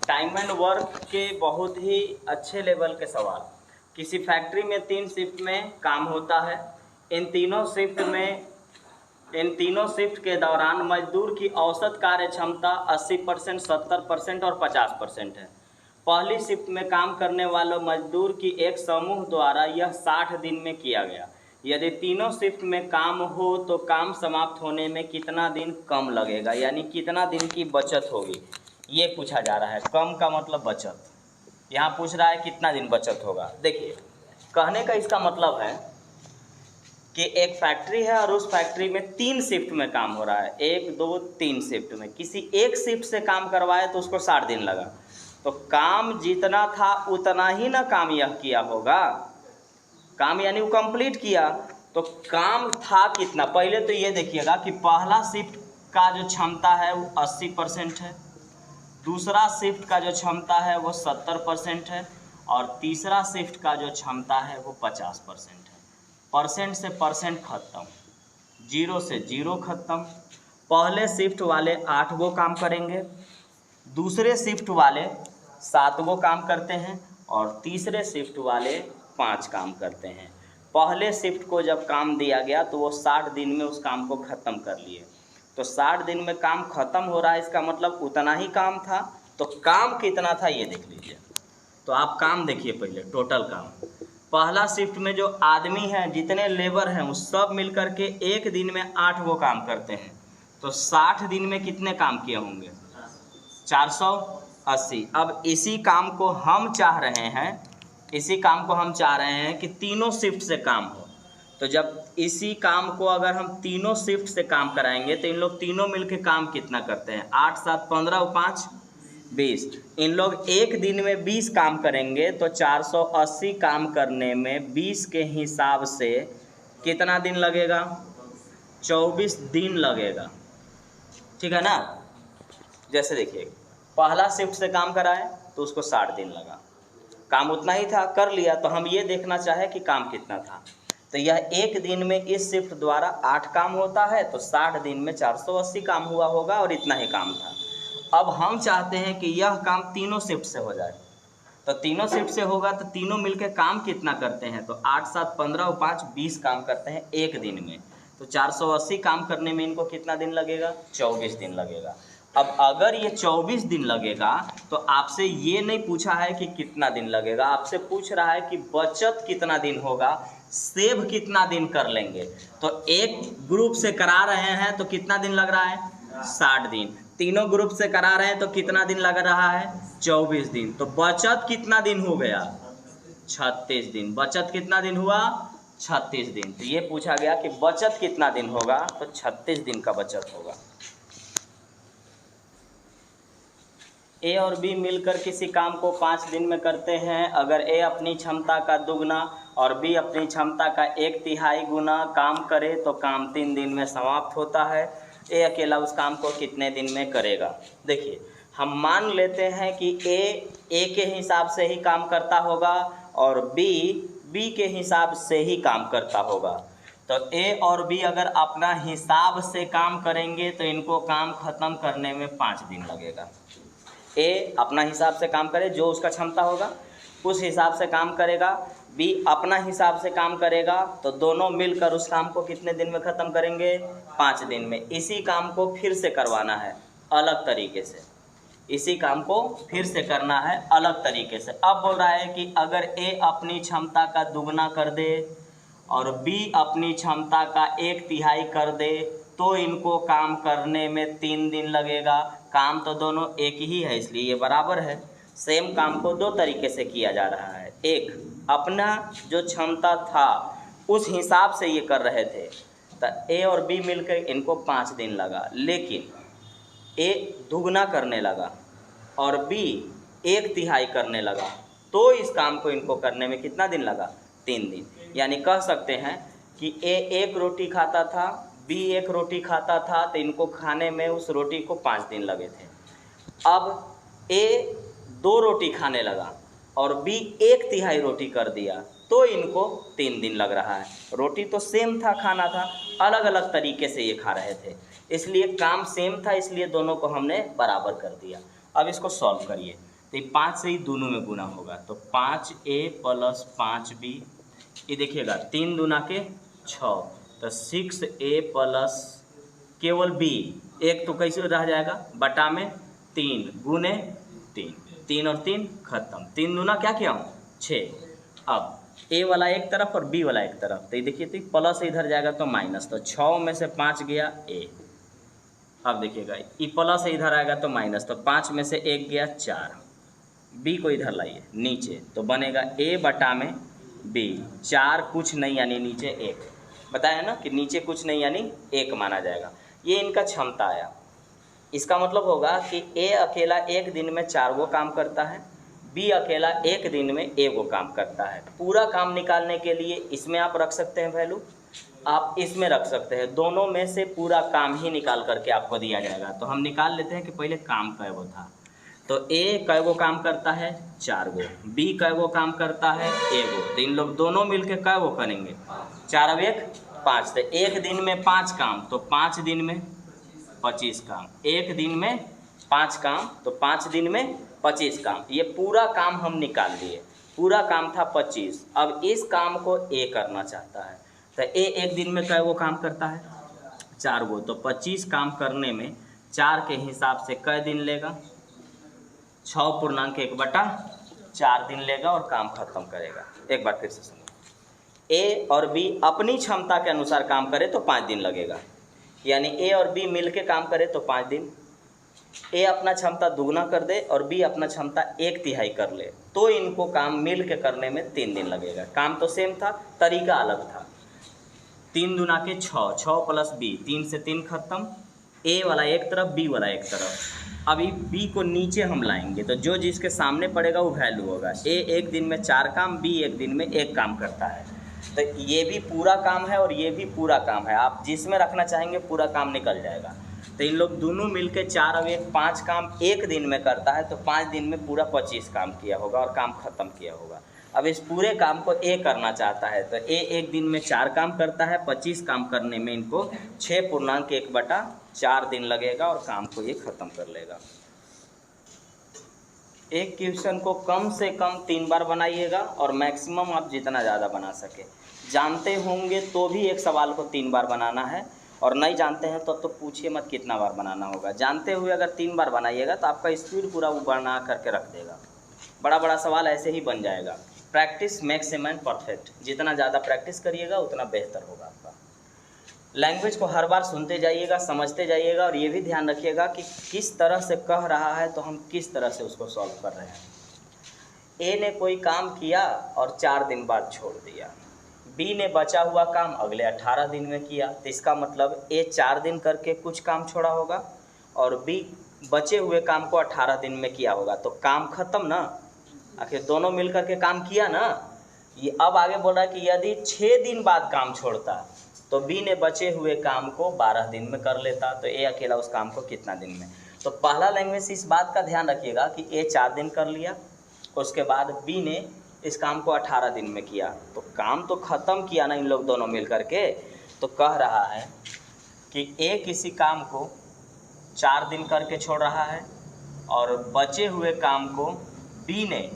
Time and work के बहुत ही अच्छे लेवल के सवाल। किसी फैक्ट्री में 3 शिफ्ट में काम होता है। इन तीनों शिफ्ट के दौरान मजदूर की औसत कार्य क्षमता 80%, 70% और 50% है। पहली शिफ्ट में काम करने वाले मजदूर की एक समूह द्वारा यह 60 दिन में किया गया। यदि तीनों शिफ्ट में काम हो तो काम समाप्त होने में कितना दिन कम लगेगा, यानी कितना दिन की बचत होगी, ये पूछा जा रहा है। कम का मतलब बचत। यहाँ पूछ रहा है कितना दिन बचत होगा। देखिए, कहने का इसका मतलब है कि एक फैक्ट्री है और उस फैक्ट्री में 3 शिफ्ट में काम हो रहा है, 1, 2, 3 शिफ्ट में। किसी एक शिफ्ट से काम करवाए तो उसको 60 दिन लगा, तो काम जितना था उतना ही ना काम यह किया होगा। काम यानी वो कंप्लीट किया, तो काम था कितना। पहले तो ये देखिएगा कि पहला शिफ्ट का जो क्षमता है वो 80% है, दूसरा शिफ्ट का जो क्षमता है वो 70% है, और तीसरा शिफ्ट का जो क्षमता है वो 50% है। परसेंट से परसेंट खत्म, 0 से 0 खत्म। पहले शिफ्ट वाले 8 गो काम करेंगे, दूसरे शिफ्ट वाले 7 गो काम करते हैं, और तीसरे शिफ्ट वाले 5 काम करते हैं। पहले शिफ्ट को जब काम दिया गया तो वो 60 दिन में उस काम को ख़त्म कर लिए। तो 60 दिन में काम ख़त्म हो रहा है, इसका मतलब उतना ही काम था। तो काम कितना था ये देख लीजिए। तो आप काम देखिए पहले, टोटल काम। पहला शिफ्ट में जो आदमी हैं, जितने लेबर हैं, वो सब मिल कर के एक दिन में 8 गो काम करते हैं। तो 60 दिन में कितने काम किए होंगे? 480। अब इसी काम को हम चाह रहे हैं कि तीनों शिफ्ट से काम हो। तो जब इसी काम को अगर हम तीनों शिफ्ट से काम कराएंगे तो इन लोग तीनों मिलके काम कितना करते हैं? 8, 7, 15 और 5, 20। इन लोग एक दिन में 20 काम करेंगे, तो 480 काम करने में 20 के हिसाब से कितना दिन लगेगा? 24 दिन लगेगा। ठीक है ना। जैसे देखिए, पहला शिफ्ट से काम कराए तो उसको 60 दिन लगा, काम उतना ही था, कर लिया। तो हम ये देखना चाहे कि काम कितना था। तो यह एक दिन में इस शिफ्ट द्वारा 8 काम होता है, तो 60 दिन में 480 काम हुआ होगा, और इतना ही काम था। अब हम चाहते हैं कि यह काम तीनों शिफ्ट से हो जाए। तो तीनों शिफ्ट से होगा तो तीनों मिलकर काम कितना करते हैं? तो 8, 7, 15 और 5, 20 काम करते हैं एक दिन में। तो 480 काम करने में इनको कितना दिन लगेगा? 24 दिन लगेगा। अब अगर ये 24 दिन लगेगा तो आपसे ये नहीं पूछा है कि कितना दिन लगेगा, आपसे पूछ रहा है कि बचत कितना दिन होगा, सेव कितना दिन कर लेंगे। तो एक ग्रुप से करा रहे हैं तो कितना दिन लग रहा है? 60 दिन। तीनों ग्रुप से करा रहे हैं तो कितना दिन लग रहा है? 24 दिन। तो बचत कितना दिन हो गया? 36 दिन। बचत कितना दिन हुआ? 36 दिन। तो ये पूछा गया कि बचत कितना दिन होगा, तो 36 दिन का बचत होगा। ए और बी मिलकर किसी काम को 5 दिन में करते हैं। अगर ए अपनी क्षमता का दुगना और बी अपनी क्षमता का 1/3 गुना काम करे तो काम 3 दिन में समाप्त होता है। ए अकेला उस काम को कितने दिन में करेगा? देखिए, हम मान लेते हैं कि ए के हिसाब से ही काम करता होगा और बी के हिसाब से ही काम करता होगा। तो ए और बी अगर अपना हिसाब से काम करेंगे तो इनको काम ख़त्म करने में 5 दिन लगेगा। ए अपना हिसाब से काम करे, जो उसका क्षमता होगा उस हिसाब से काम करेगा। बी अपना हिसाब से काम करेगा, तो दोनों मिलकर उस काम को कितने दिन में ख़त्म करेंगे? 5 दिन में। इसी काम को फिर से करवाना है अलग तरीके से, इसी काम को फिर से करना है अलग तरीके से। अब बोल रहा है कि अगर ए अपनी क्षमता का दुगना कर दे और बी अपनी क्षमता का 1/3 कर दे तो इनको काम करने में 3 दिन लगेगा। काम तो दोनों एक ही है, इसलिए ये बराबर है। सेम काम को 2 तरीके से किया जा रहा है। एक, अपना जो क्षमता था उस हिसाब से ये कर रहे थे, तो ए और बी मिलकर इनको 5 दिन लगा। लेकिन ए दुगना करने लगा और बी 1/3 करने लगा, तो इस काम को इनको करने में कितना दिन लगा? 3 दिन। यानी कह सकते हैं कि ए 1 रोटी खाता था, बी 1 रोटी खाता था, तो इनको खाने में उस रोटी को 5 दिन लगे थे। अब ए 2 रोटी खाने लगा और बी 1/3 रोटी कर दिया, तो इनको 3 दिन लग रहा है। रोटी तो सेम था, खाना था, अलग अलग तरीके से ये खा रहे थे, इसलिए काम सेम था, इसलिए दोनों को हमने बराबर कर दिया। अब इसको सॉल्व करिए। तो ये 5 से ही दोनों में गुना होगा, तो 5A + 5B, ये देखिएगा 3 दूना के 6, तो 6A प्लस केवल B, एक तो कैसे रह जाएगा बटा में 3 गुने 3, 3 और 3 खत्म, 3 दूना क्या किया हूँ 6। अब A वाला एक तरफ और B वाला एक तरफ, तो ये देखिए तो प्लस इधर जाएगा तो माइनस, तो 6 में से 5 गया A। अब देखिएगा ये प्लस इधर आएगा तो माइनस, तो 5 में से 1 गया 4, B को इधर लाइए नीचे, तो बनेगा A बटा में B, 4 कुछ नहीं यानी नीचे 1, बताया ना कि नीचे कुछ नहीं यानी 1 माना जाएगा। ये इनका क्षमता आया। इसका मतलब होगा कि A अकेला एक दिन में 4 गो काम करता है, B अकेला एक दिन में 1 गो काम करता है। पूरा काम निकालने के लिए इसमें आप रख सकते हैं वैल्यू, आप इसमें रख सकते हैं, दोनों में से पूरा काम ही निकाल करके आपको दिया जाएगा। तो हम निकाल लेते हैं कि पहले काम कै गो था, तो A कै गो काम करता है 4 गो, B कै गो काम करता है 1 गो, तो इन लोग दोनों मिलके कै गो करेंगे 4 और 1 5, तो एक दिन में 5 काम, तो 5 दिन में 25 काम, एक दिन में 5 काम तो 5 दिन में 25 काम, ये पूरा काम हम निकाल लिए, पूरा काम था 25। अब इस काम को A करना चाहता है, तो A एक दिन में कै गो काम करता है 4 गो, तो 25 काम करने में 4 के हिसाब से कै दिन लेगा 6.1/4 दिन लेगा और काम खत्म करेगा। एक बार फिर से सुनो, A और B अपनी क्षमता के अनुसार काम करे तो 5 दिन लगेगा, यानी A और B मिल के काम करे तो 5 दिन, A अपना क्षमता दुगना कर दे और B अपना क्षमता 1/3 कर ले तो इनको काम मिल के करने में 3 दिन लगेगा। काम तो सेम था, तरीका अलग था। 3 दूना के 6, 6 + B, 3 से 3 खत्म, A वाला एक तरफ B वाला एक तरफ। अभी B को नीचे हम लाएंगे तो जो जिसके सामने पड़ेगा वो वैल्यू होगा। A एक दिन में 4 काम, B एक दिन में 1 काम करता है, तो ये भी पूरा काम है और ये भी पूरा काम है, आप जिसमें रखना चाहेंगे पूरा काम निकल जाएगा। तो इन लोग दोनों मिलकर 4 और 1 5 काम एक दिन में करता है, तो 5 दिन में पूरा 25 काम किया होगा और काम खत्म किया होगा। अब इस पूरे काम को A करना चाहता है, तो A एक दिन में 4 काम करता है, 25 काम करने में इनको 6.1/4 दिन लगेगा और काम को ये ख़त्म कर लेगा। एक क्वेश्चन को कम से कम 3 बार बनाइएगा और मैक्सिमम आप जितना ज़्यादा बना सके। जानते होंगे तो भी एक सवाल को 3 बार बनाना है, और नहीं जानते हैं तो पूछिए मत कितना बार बनाना होगा। जानते हुए अगर 3 बार बनाइएगा तो आपका स्पीड पूरा वो बना करके रख देगा, बड़ा बड़ा सवाल ऐसे ही बन जाएगा। Practice makes a man perfect, जितना ज़्यादा प्रैक्टिस करिएगा उतना बेहतर होगा आपका। लैंग्वेज को हर बार सुनते जाइएगा, समझते जाइएगा, और ये भी ध्यान रखिएगा कि किस तरह से कह रहा है तो हम किस तरह से उसको सॉल्व कर रहे हैं। ए ने कोई काम किया और 4 दिन बाद छोड़ दिया, बी ने बचा हुआ काम अगले 18 दिन में किया, तो इसका मतलब ए 4 दिन करके कुछ काम छोड़ा होगा और बी बचे हुए काम को 18 दिन में किया होगा, तो काम खत्म ना, आखिर दोनों मिलकर के काम किया ना। ये अब आगे बोल रहा है कि यदि 6 दिन बाद काम छोड़ता तो बी ने बचे हुए काम को 12 दिन में कर लेता, तो ए अकेला उस काम को कितना दिन में। तो पहला लैंग्वेज इस बात का ध्यान रखिएगा कि ए 4 दिन कर लिया, उसके बाद बी ने इस काम को 18 दिन में किया, तो काम तो ख़त्म किया ना इन लोग दोनों मिल कर के। तो कह रहा है कि ए किसी काम को 4 दिन करके छोड़ रहा है और बचे हुए काम को बी ने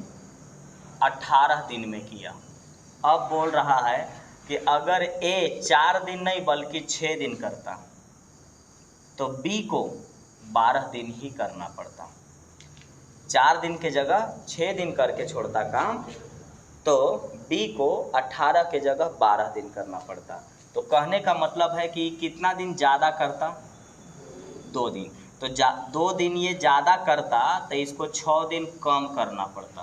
18 दिन में किया। अब बोल रहा है कि अगर ए 4 दिन नहीं बल्कि 6 दिन करता तो बी को 12 दिन ही करना पड़ता। 4 दिन के जगह 6 दिन करके छोड़ता काम, तो बी को 18 के जगह 12 दिन करना पड़ता। तो कहने का मतलब है कि कितना दिन ज़्यादा करता, 2 दिन। तो 2 दिन ये ज़्यादा करता तो इसको 6 दिन कम करना पड़ता।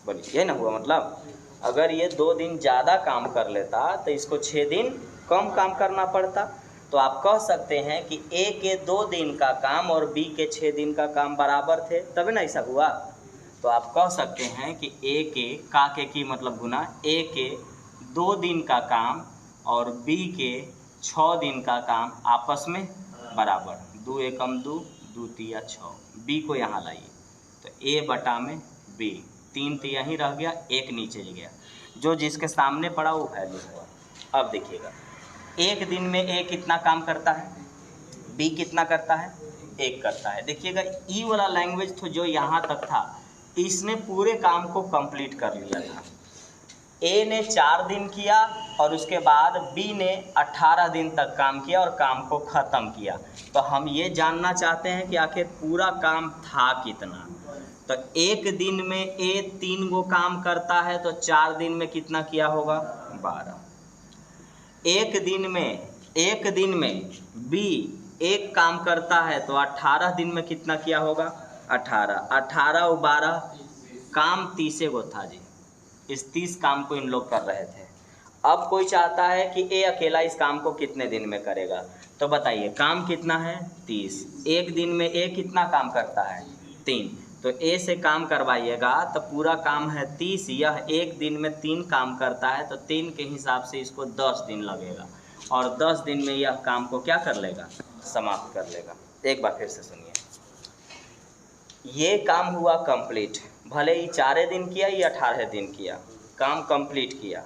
बोलिए ये ना हुआ मतलब, अगर ये 2 दिन ज़्यादा काम कर लेता तो इसको 6 दिन कम काम करना पड़ता। तो आप कह सकते हैं कि ए के 2 दिन का काम और बी के 6 दिन का काम बराबर थे, तभी ना ऐसा हुआ। तो आप कह सकते हैं कि ए के का के की मतलब गुना, ए के 2 दिन का काम और बी के 6 दिन का काम आपस में बराबर, 2 एकम 2, 2 तिया 6। बी को यहाँ लाइए तो ए बटा में बी, 3 तो यहीं रह गया, 1 नीचे गया, जो जिसके सामने पड़ा वो वैल्यू हुआ। अब देखिएगा एक दिन में ए कितना काम करता है, बी कितना करता है 1 करता है। देखिएगा ई वाला लैंग्वेज तो जो यहाँ तक था इसने पूरे काम को कंप्लीट कर लिया था। ए ने 4 दिन किया और उसके बाद बी ने 18 दिन तक काम किया और काम को ख़त्म किया। तो हम ये जानना चाहते हैं कि आखिर पूरा काम था कितना। तो एक दिन में ए 3 गो काम करता है तो 4 दिन में कितना किया होगा? 12। एक दिन में बी 1 काम करता है तो 18 दिन में कितना किया होगा? 18। 18 और 12 काम 30 गो था जी। इस 30 काम को इन लोग कर रहे थे। अब कोई चाहता है कि ए अकेला इस काम को कितने दिन में करेगा। तो बताइए काम कितना है? 30। एक दिन में ए कितना काम करता है? 3। तो ए से काम करवाइएगा तो पूरा काम है 30। यह एक दिन में 3 काम करता है तो 3 के हिसाब से इसको 10 दिन लगेगा और 10 दिन में यह काम को क्या कर लेगा? समाप्त कर लेगा। एक बार फिर से सुनिए, ये काम हुआ कंप्लीट। भले ही 4 दिन किया या 18 दिन किया, काम कंप्लीट किया।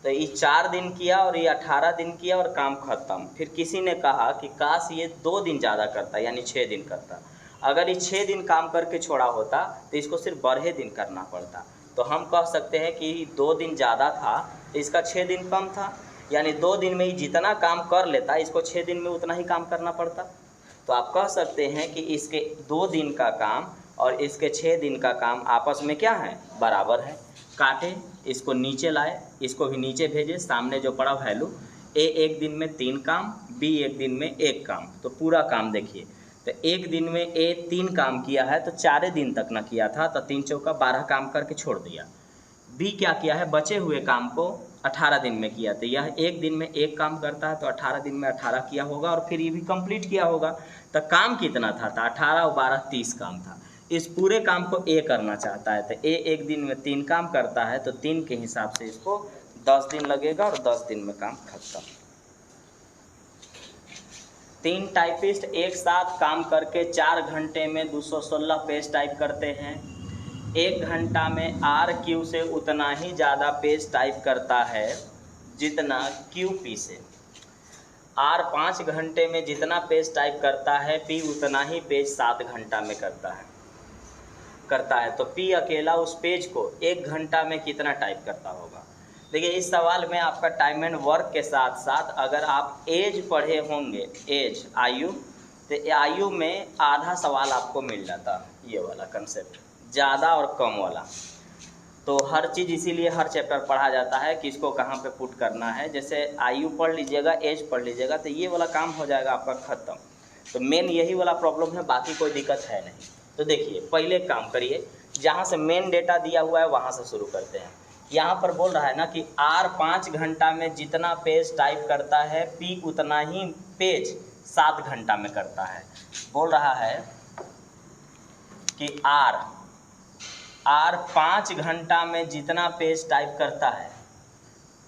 तो ये 4 दिन किया और ये 18 दिन किया और काम ख़त्म। फिर किसी ने कहा कि काश ये 2 दिन ज़्यादा करता यानी 6 दिन करता। अगर ये 6 दिन काम करके छोड़ा होता तो इसको सिर्फ 12 दिन करना पड़ता। तो हम कह सकते हैं कि 2 दिन ज़्यादा था तो इसका 6 दिन कम था, यानी 2 दिन में ही जितना काम कर लेता इसको 6 दिन में उतना ही काम करना पड़ता। तो आप कह सकते हैं कि इसके 2 दिन का काम और इसके 6 दिन का काम आपस में क्या है? बराबर है। काटे, इसको नीचे लाए, इसको भी नीचे भेजे, सामने जो पड़ा वैल्यू। ए एक दिन में 3 काम, बी एक दिन में 1 काम। तो पूरा काम देखिए, तो एक दिन में ए 3 काम किया है तो 4 दिन तक न किया था तो 3 चौका 12 काम करके छोड़ दिया। बी क्या किया है? बचे हुए काम को 18 दिन में किया। तो यह एक दिन में 1 काम करता है तो 18 दिन में 18 किया होगा और फिर ये भी कंप्लीट किया होगा। तो काम कितना था? 18 और 12 30 काम था। इस पूरे काम को ए करना चाहता है तो ए एक दिन में 3 काम करता है तो 3 के हिसाब से इसको 10 दिन लगेगा और 10 दिन में काम खत्म। 3 टाइपिस्ट एक साथ काम करके 4 घंटे में 216 पेज टाइप करते हैं। 1 घंटा में आर क्यू से उतना ही ज़्यादा पेज टाइप करता है जितना क्यू पी से। आर 5 घंटे में जितना पेज टाइप करता है पी उतना ही पेज 7 घंटा में करता है। तो पी अकेला उस पेज को 1 घंटा में कितना टाइप करता होगा? देखिए इस सवाल में आपका टाइम एंड वर्क के साथ साथ अगर आप एज पढ़े होंगे, एज आयु, तो आयु में आधा सवाल आपको मिल जाता। ये वाला कंसेप्ट ज़्यादा और कम वाला, तो हर चीज़ इसीलिए हर चैप्टर पढ़ा जाता है कि इसको कहाँ पे पुट करना है। जैसे आयु पढ़ लीजिएगा, एज पढ़ लीजिएगा तो ये वाला काम हो जाएगा आपका ख़त्म। तो मेन यही वाला प्रॉब्लम है, बाकी कोई दिक्कत है नहीं। तो देखिए पहले काम करिए, जहाँ से मेन डेटा दिया हुआ है वहाँ से शुरू करते हैं। यहाँ पर बोल रहा है ना कि आर 5 घंटा में जितना पेज टाइप करता है पी उतना ही पेज 7 घंटा में करता है। बोल रहा है कि आर 5 घंटा में जितना पेज टाइप करता है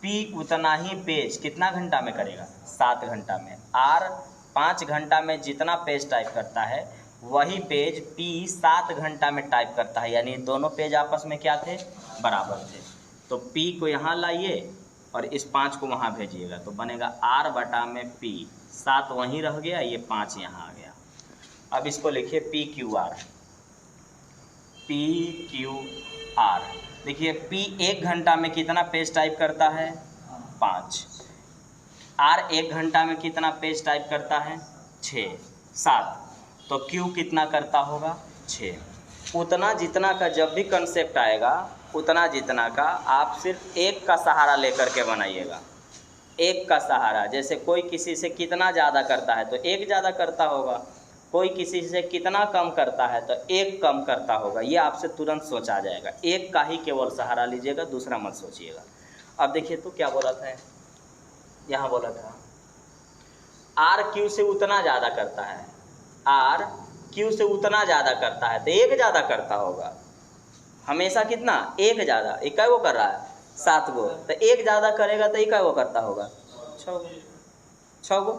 पी उतना ही पेज कितना घंटा में करेगा? 7 घंटा में। आर 5 घंटा में जितना पेज टाइप करता है वही पेज पी 7 घंटा में टाइप करता है, यानी दोनों पेज आपस में क्या थे? बराबर थे। तो पी को यहाँ लाइए और इस 5 को वहाँ भेजिएगा तो बनेगा आर बटा में पी। 7 वहीं रह गया, ये 5 यहाँ आ गया। अब इसको लिखिए पी क्यू आर। देखिए पी 1 घंटा में कितना पेज टाइप करता है? 5। आर 1 घंटा में कितना पेज टाइप करता है? 6। 7। तो क्यू कितना करता होगा? 6। उतना जितना का जब भी कंसेप्ट आएगा उतना जितना का आप सिर्फ 1 का सहारा लेकर के बनाइएगा। 1 का सहारा, जैसे कोई किसी से कितना ज़्यादा करता है तो 1 ज़्यादा करता होगा, कोई किसी से कितना कम करता है तो 1 कम करता होगा। ये आपसे तुरंत सोच आ जाएगा। 1 का ही केवल सहारा लीजिएगा, दूसरा मत सोचिएगा। अब देखिए तो क्या बोला था, यहाँ बोला था आर क्यू से उतना ज़्यादा करता है, आर क्यू से उतना ज़्यादा करता है तो 1 ज़्यादा करता होगा। हमेशा कितना? 1 ज़्यादा। इक्का वो कर रहा है 7 गो, तो 1 ज़्यादा करेगा तो इक्का वो करता होगा 6 गो।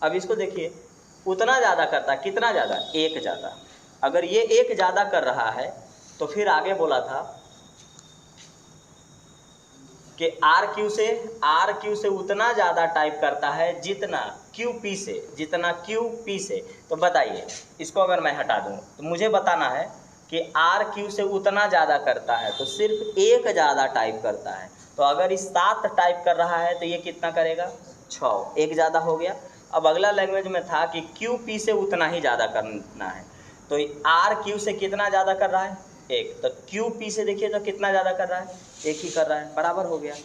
अब इसको देखिए उतना ज़्यादा करता है, कितना ज़्यादा? 1 ज़्यादा। अगर ये 1 ज़्यादा कर रहा है तो फिर आगे बोला था कि आर क्यू से उतना ज़्यादा टाइप करता है जितना क्यू पी से, जितना क्यू पी से, तो बताइए इसको अगर मैं हटा दूँ तो मुझे बताना है कि आर क्यू से उतना ज़्यादा करता है तो सिर्फ एक ज़्यादा टाइप करता है। तो अगर इस 7 टाइप कर रहा है तो ये कितना करेगा 6, एक ज़्यादा हो गया। अब अगला लैंग्वेज में था कि क्यू पी से उतना ही ज़्यादा करना है, तो आर क्यू से कितना ज़्यादा कर रहा है 1, तो क्यू पी से देखिए तो कितना ज़्यादा कर रहा है 1 ही कर रहा है, बराबर हो गया।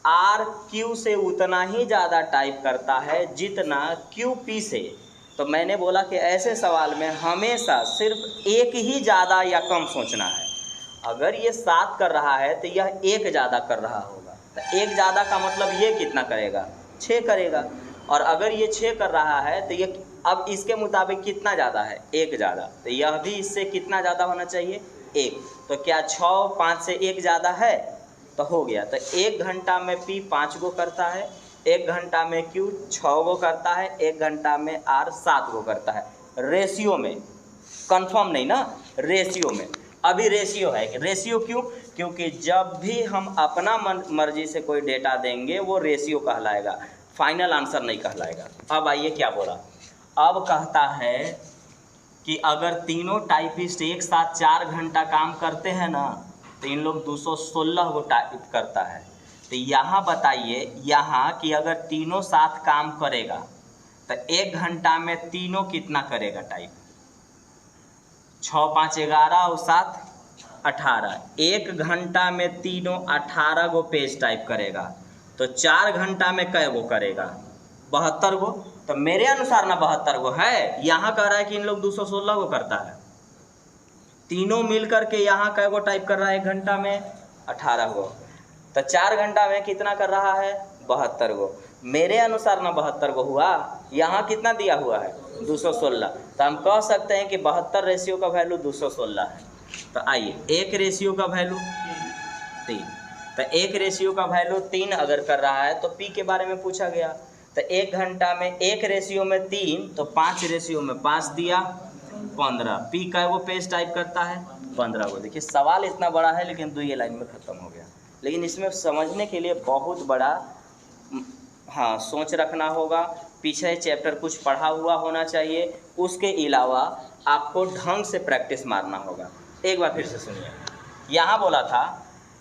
आर क्यू से उतना ही ज़्यादा टाइप करता है जितना क्यू पी से। तो मैंने बोला कि ऐसे सवाल में हमेशा सिर्फ एक ही ज़्यादा या कम सोचना है। अगर ये 7 कर रहा है तो यह 1 ज़्यादा कर रहा होगा, तो 1 ज़्यादा का मतलब ये कितना करेगा 6 करेगा। और अगर ये 6 कर रहा है तो ये अब इसके मुताबिक कितना ज़्यादा है 1 ज़्यादा, तो यह भी इससे कितना ज़्यादा होना चाहिए 1। तो क्या 6 5 से 1 ज़्यादा है, तो हो गया। तो 1 घंटा में पी 5 गो करता है, 1 घंटा में क्यू 6 गो करता है, 1 घंटा में आर 7 गो करता है। रेशियो में, कंफर्म नहीं ना, रेशियो में। अभी रेशियो है कि रेशियो क्यों, क्योंकि जब भी हम अपना मर्जी से कोई डेटा देंगे वो रेशियो कहलाएगा, फाइनल आंसर नहीं कहलाएगा। अब आइए क्या बोला, अब कहता है कि अगर तीनों टाइपिस्ट एक साथ 4 घंटा काम करते हैं ना तो इन लोग 216 गो टाइप करता है। तो यहाँ बताइए यहाँ कि अगर तीनों साथ काम करेगा तो 1 घंटा में तीनों कितना करेगा टाइप, 6 5 11 और 7 18, 1 घंटा में तीनों 18 गो पेज टाइप करेगा। तो 4 घंटा में कै गो करेगा 72 गो। तो मेरे अनुसार ना 72 गो है, यहाँ कह रहा है कि इन लोग 216 गो करता है। तीनों मिल करके यहाँ कै गो टाइप कर रहा है 1 घंटा में 18 गो। तो 4 घंटा में कितना कर रहा है 72 गो। मेरे अनुसार ना 72 गो हुआ, यहाँ कितना दिया हुआ है 216। तो हम कह सकते हैं कि 72 रेशियो का वैल्यू 216 है। तो आइए 1 रेशियो का वैल्यू 3, तो 1 रेशियो का वैल्यू 3 अगर कर रहा है तो पी के बारे में पूछा गया। तो 1 घंटा में 1 रेशियो में 3, तो 5 रेशियो में 5 दिया 15। पी का वो पेज टाइप करता है 15 गो। देखिए सवाल इतना बड़ा है लेकिन 2 लाइन में ख़त्म हो गया। लेकिन इसमें समझने के लिए बहुत बड़ा सोच रखना होगा, पीछे चैप्टर कुछ पढ़ा हुआ होना चाहिए, उसके अलावा आपको ढंग से प्रैक्टिस मारना होगा। एक बार फिर से सुनिए, यहाँ बोला था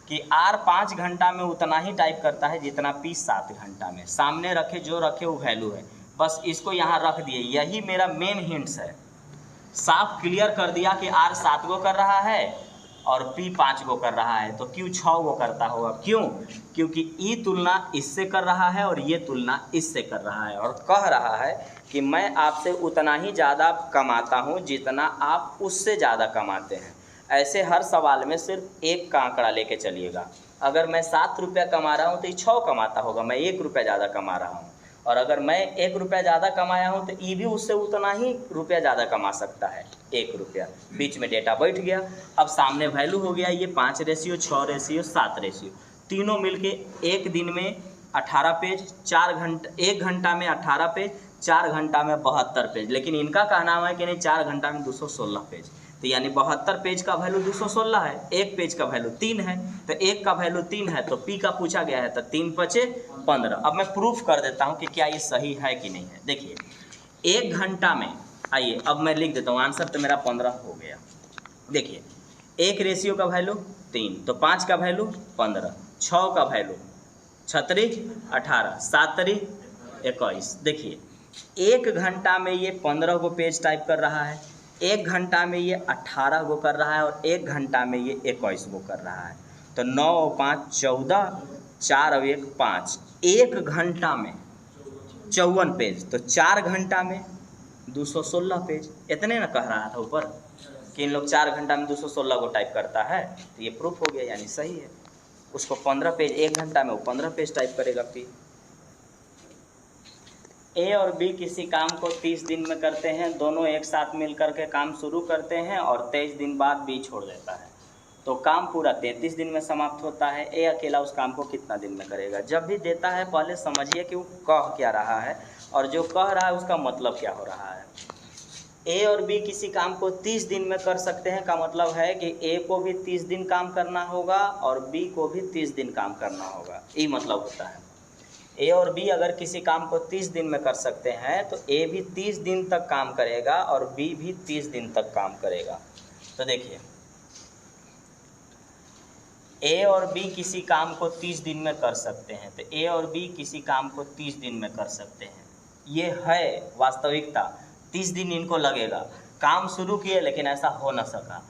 कि आर 5 घंटा में उतना ही टाइप करता है जितना पी 7 घंटा में। सामने रखे जो रखे वो वैल्यू है, बस इसको यहाँ रख दिए, यही मेरा मेन हिंट्स है। साफ क्लियर कर दिया कि आर 7 गो कर रहा है और पी 5 गो कर रहा है, तो क्यू 6 गो करता होगा। क्यों? क्योंकि ई तुलना इससे कर रहा है और ये तुलना इससे कर रहा है, और कह रहा है कि मैं आपसे उतना ही ज़्यादा कमाता हूँ जितना आप उससे ज़्यादा कमाते हैं। ऐसे हर सवाल में सिर्फ 1 का आंकड़ा लेके चलिएगा। अगर मैं 7 रुपया कमा रहा हूँ तो ये 6 कमाता होगा, मैं 1 रुपया ज़्यादा कमा रहा हूँ। और अगर मैं 1 रुपया ज़्यादा कमाया हूँ तो ई भी उससे उतना ही रुपया ज़्यादा कमा सकता है, 1 रुपया। बीच में डेटा बैठ गया। अब सामने वैल्यू हो गया ये 5 रेशियो 6 रेशियो 7 रेशियो, तीनों मिलके 1 दिन में 18 पेज, 1 घंटा में 18 पेज, 4 घंटा में 72 पेज। लेकिन इनका कहना है कि नहीं 4 घंटा में 216 पेज, तो यानी 72 पेज का वैल्यू 216 है, 1 पेज का वैल्यू 3 है। तो 1 का वैल्यू 3 है तो पी का पूछा गया है, तो 3 पचे 15। अब मैं प्रूफ कर देता हूँ कि क्या ये सही है कि नहीं है। देखिए 1 घंटा में, आइए अब मैं लिख देता हूँ, आंसर तो मेरा 15 हो गया। देखिए 1 रेशियो का वैल्यू 3, तो 5 का वैल्यू 15, 6 का वैल्यू 36 18, 7 21। देखिए 1 घंटा में ये 15 गो पेज टाइप कर रहा है, 1 घंटा में ये 18 गो कर रहा है और 1 घंटा में ये 21 गो कर रहा है। तो 9 और 5 14, 4 और 1 5, 1 घंटा में 54 पेज, तो 4 घंटा में 216 पेज। इतने ना कह रहा था ऊपर कि इन लोग 4 घंटा में 216 गो टाइप करता है, तो ये प्रूफ हो गया, यानी सही है। उसको 15 पेज 1 घंटा में वो 15 पेज टाइप करेगा। पी ए और बी किसी काम को 30 दिन में करते हैं, दोनों एक साथ मिल करके काम शुरू करते हैं और 23 दिन बाद बी छोड़ देता है, तो काम पूरा 33 दिन में समाप्त होता है। ए अकेला उस काम को कितना दिन में करेगा? जब भी देता है पहले समझिए कि वो कह क्या रहा है और जो कह रहा है उसका मतलब क्या हो रहा है। ए और बी किसी काम को 30 दिन में कर सकते हैं का मतलब है कि ए को भी 30 दिन काम करना होगा और बी को भी 30 दिन काम करना होगा, ये मतलब होता है। ए और बी अगर किसी काम को 30 दिन में कर सकते हैं तो ए भी 30 दिन तक काम करेगा और बी भी 30 दिन तक काम करेगा। तो देखिए ए और बी किसी काम को 30 दिन में कर सकते हैं, तो ए और बी किसी काम को 30 दिन में कर सकते हैं। ये है वास्तविकता, 30 दिन इनको लगेगा। काम शुरू किए लेकिन ऐसा हो न सका।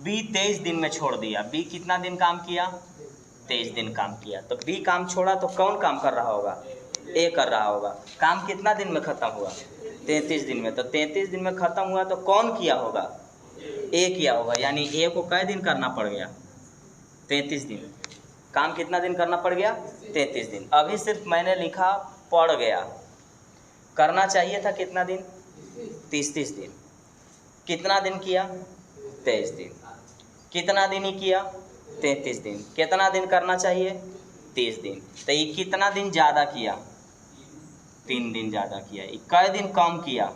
बी 23 दिन में छोड़ दिया। बी कितना दिन काम किया? 23 दिन काम किया। तो बी काम छोड़ा तो कौन काम कर रहा होगा? ए कर रहा होगा। काम कितना दिन में ख़त्म हुआ? 33 दिन में। तो 33 दिन में ख़त्म हुआ तो कौन किया होगा? ए किया होगा। यानी ए को कै दिन करना पड़ गया? 33 दिन। काम कितना दिन करना पड़ गया? 33 दिन। अभी सिर्फ मैंने लिखा पड़ गया, करना चाहिए था कितना दिन? 30 दिन। कितना दिन किया? 23 दिन। कितना दिन ही किया? 33 दिन। कितना दिन करना चाहिए? 30 दिन। तो ये कितना दिन ज़्यादा किया? 3 दिन ज़्यादा किया। ये कै दिन कम किया?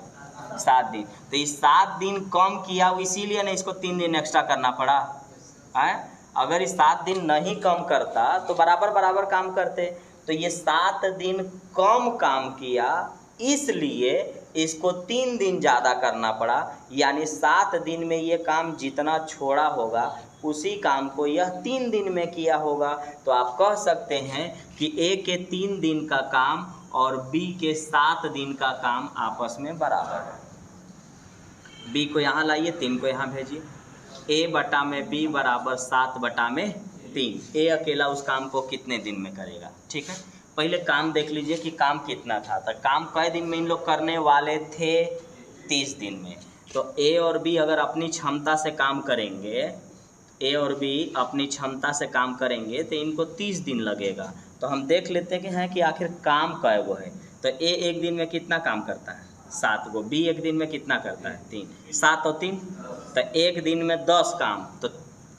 7 दिन। तो ये 7 दिन कम किया, इसीलिए ना इसको 3 दिन एक्स्ट्रा करना पड़ा है। अगर ये 7 दिन नहीं कम करता तो बराबर बराबर काम करते। तो ये 7 दिन कम काम किया, इसलिए इसको 3 दिन ज़्यादा करना पड़ा। यानी 7 दिन में ये काम जितना छोड़ा होगा उसी काम को यह 3 दिन में किया होगा। तो आप कह सकते हैं कि ए के 3 दिन का काम और बी के 7 दिन का काम आपस में बराबर है। बी को यहाँ लाइए, 3 को यहाँ भेजिए। ए बटा में बी बराबर 7 बटा में 3। ए अकेला उस काम को कितने दिन में करेगा? ठीक है, पहले काम देख लीजिए कि काम कितना था। तो काम कै दिन में इन लोग करने वाले थे? 30 दिन में। तो ए और बी अगर अपनी क्षमता से काम करेंगे, ए और बी अपनी क्षमता से काम करेंगे तो इनको 30 दिन लगेगा। तो हम देख लेते हैं कि आखिर काम कै गो है। तो ए एक दिन में कितना काम करता है? 7 गो। बी एक दिन में कितना करता है? 3। 7 और 3 तो एक दिन में 10 काम। तो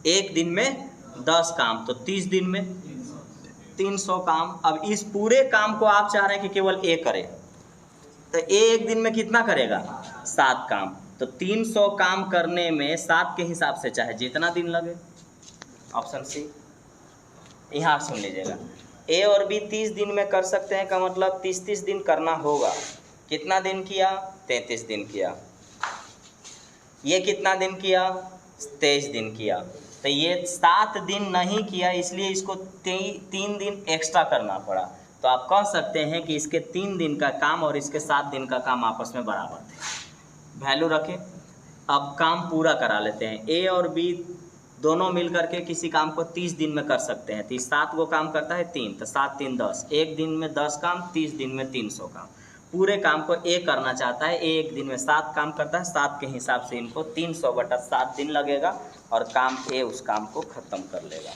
एक दिन में 10 काम तो 30 दिन में 300 काम। अब इस पूरे काम को आप चाह रहे हैं कि केवल ए करे, तो ए एक दिन में कितना करेगा? 7 काम। तो 300 काम करने में 7 के हिसाब से चाहे जितना दिन लगे। Option C. यहाँ सुन लीजिएगा, ए और बी 30 दिन में कर सकते हैं का मतलब 30 दिन करना होगा। कितना दिन किया? 33 दिन किया। ये कितना दिन किया? 23 दिन किया। तो ये 7 दिन नहीं किया, इसलिए इसको 3 दिन एक्स्ट्रा करना पड़ा। तो आप कह सकते हैं कि इसके 3 दिन का काम और इसके 7 दिन का काम आपस में बराबर थे। वैल्यू रखें। अब काम पूरा करा लेते हैं। ए और बी दोनों मिल करके किसी काम को 30 दिन में कर सकते हैं। तो 7 गो काम करता है 3, तो 7 3 10। एक दिन में 10 काम, 30 दिन में 300 काम। पूरे काम को ए करना चाहता है। ए एक दिन में 7 काम करता है। 7 के हिसाब से इनको 300 बटा 7 दिन लगेगा और काम ए उस काम को ख़त्म कर लेगा।